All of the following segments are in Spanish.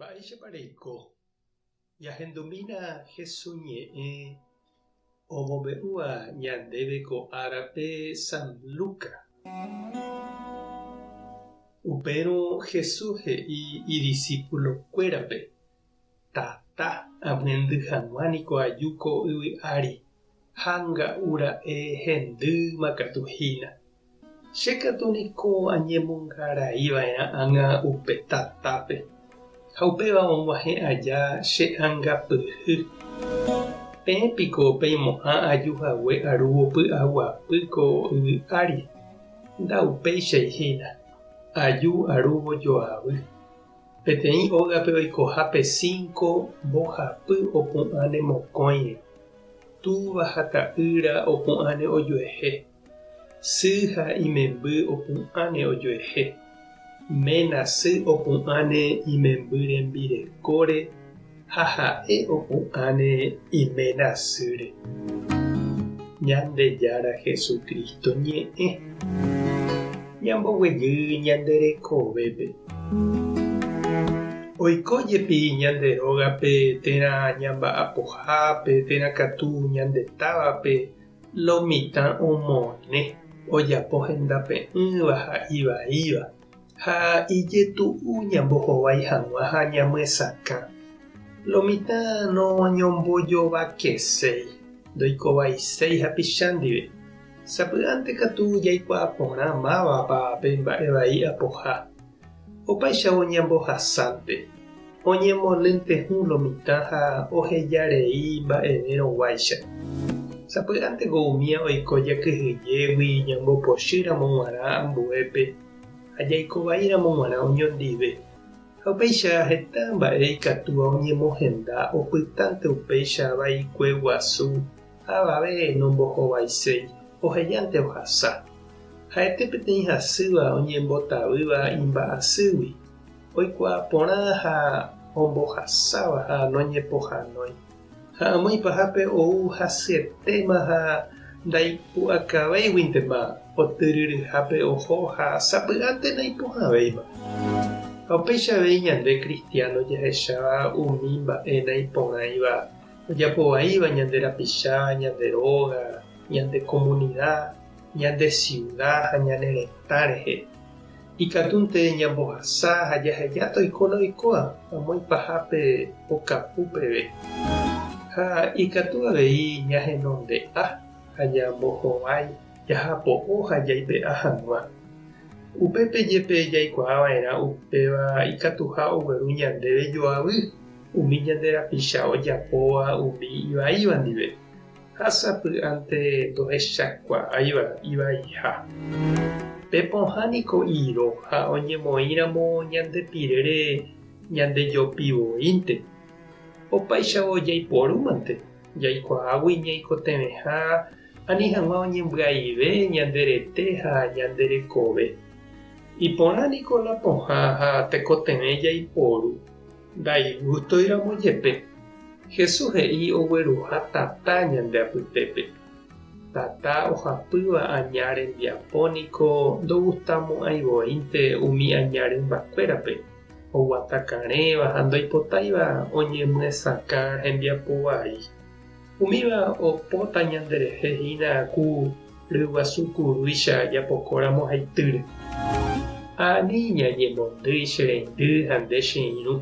Mba'éichapareko jahendúmina hesoñe'ẽ omombe'úva ñandéve ko árape San Luka. Upérõ Jesús he'i idiscípulokuérape: tata amyendy hag̃uániko aju ko yvy ári ha nga'ura'e hendýma katuhína. Che katu niko añemongaraíva'erã ág̃a upe tatápe ha upéva og̃uahẽ aja che ángapyhy. Péapiko peimo'ã ajuhague arúvo py'aguapy ko yvy ári. Nda'upéichaihína. Aju arúvo joavy. Peteĩ ógape oikohápe 5 mbohapy opu'ãne mokõire. Túva ha ta'ýra opu'ãne ojoehe. Sy ha imemby opu'ãne ojoehe. Menasy opu'ãne imemby rembirekóre ha ha'e opu'ãne imenasýre. Ñandejára Jesukristo ñe'ẽ. Ñamboguejy ñanderekovépe. Oikójepi ñande rógape térã ñamba'apohápe térã katu ñandetávape lo mitã omone ojapo hendape'ỹva ha ivaíva ha ijetu'u ñambohovái hag̃ua ha ñamyesakã. Lo mitã noñombojovakeséi, ndoikovaiséi hapicha ndive. Sapy'ánte katu jaikuaa porã mávapa pe mba'e vai apoha. Opaichavo ñambohasánte. Oñemolýnte hũ lo mitã ha ohejarei mba'everõguáicha. Sapy'ánteko umi oiko jakyhyjégui ñambopochýramo g̃uarã ambuépe ha jaikovaíramo g̃uarã oñondive. Ha upéicha heta mba'e ikatúva oñemohenda opytánte upéicha vaikue guasu avave nombohovaiséi ohejánte ohasa. Ha'ete peteĩ hasýva oñembotavýva imba'asýgui. Oikuaa porã ha ombohasáva ha noñepohanói. Ha amýipahápe ou hasyetéma ha ndaipu'akavéiguintema otyryryhápe oho ha sapy'ánte naipohavéima. Ha upéichavei ñande cristiano jahecháva umi mba'e naiporãiva ojapovaíva ñande rapicha, ñande róga, ñande comunidad, ñande ciudad ha ñane retã rehe. Ikatúnte ñambohasa ha jaheja toikóna oikoa amýipahápe okapúpeve. Ha ikatu avei ñahenonde'a ha ñambohovái jahapo'o ha jaipe'a hag̃ua. Upépe jepe jaikuaava'erã upéva ikatuha ogueru ñandéve joavy umi ñande rapicha ojapóva umi ivaíva ndive. Ha sapy'ánte ndohechakuaáiva ivaiha. Pepohániko iro ha oñemoĩramo ñandepirére ñandejopivoínte. Opaichavo jaiporúmante. Jaikuaágui ñaikotevẽha ani hag̃ua oñembyaive ñanderete ha ñanderekove. Iporãniko la pohã ha tekotevẽ jaiporu. Ndaigustóiramo jepe. Jesús he'i ogueruha tata ñande apytépe. Tata ohapýva aña rembiapóniko ndogustamo'ãivoínte umi aña rymbakuérape. Oguatakarẽva ha ndoipotáiva oñemyesakã hembiapo vai. Umíva opóta ñanderehehína ku ryguasukurúicha japokóramo haitýre. Ani ñañemondýi che reindy ha nde che irũ.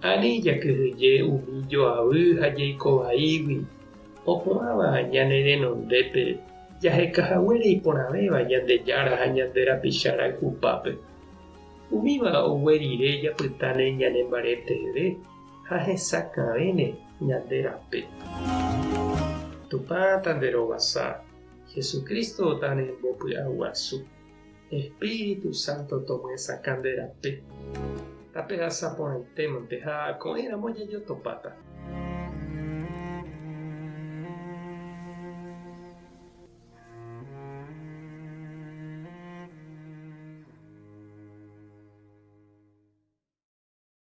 Ani jakyhyje umi joavy ha jaikovaígui. Opu'ãva ñane renondépe jahekahaguére iporãvéva Ñandejára ha ñande rapichára kupápe. Umíva oguerire japytáne ñanembaretére ha hesakãvéne ñande rape. Tupã tanderovasa. Jesucristo tanembopy'aguasu. Espíritu Santo tomyesakã nde rape. Tape hasapórãitémante ha ko'ẽramo jajotopáta.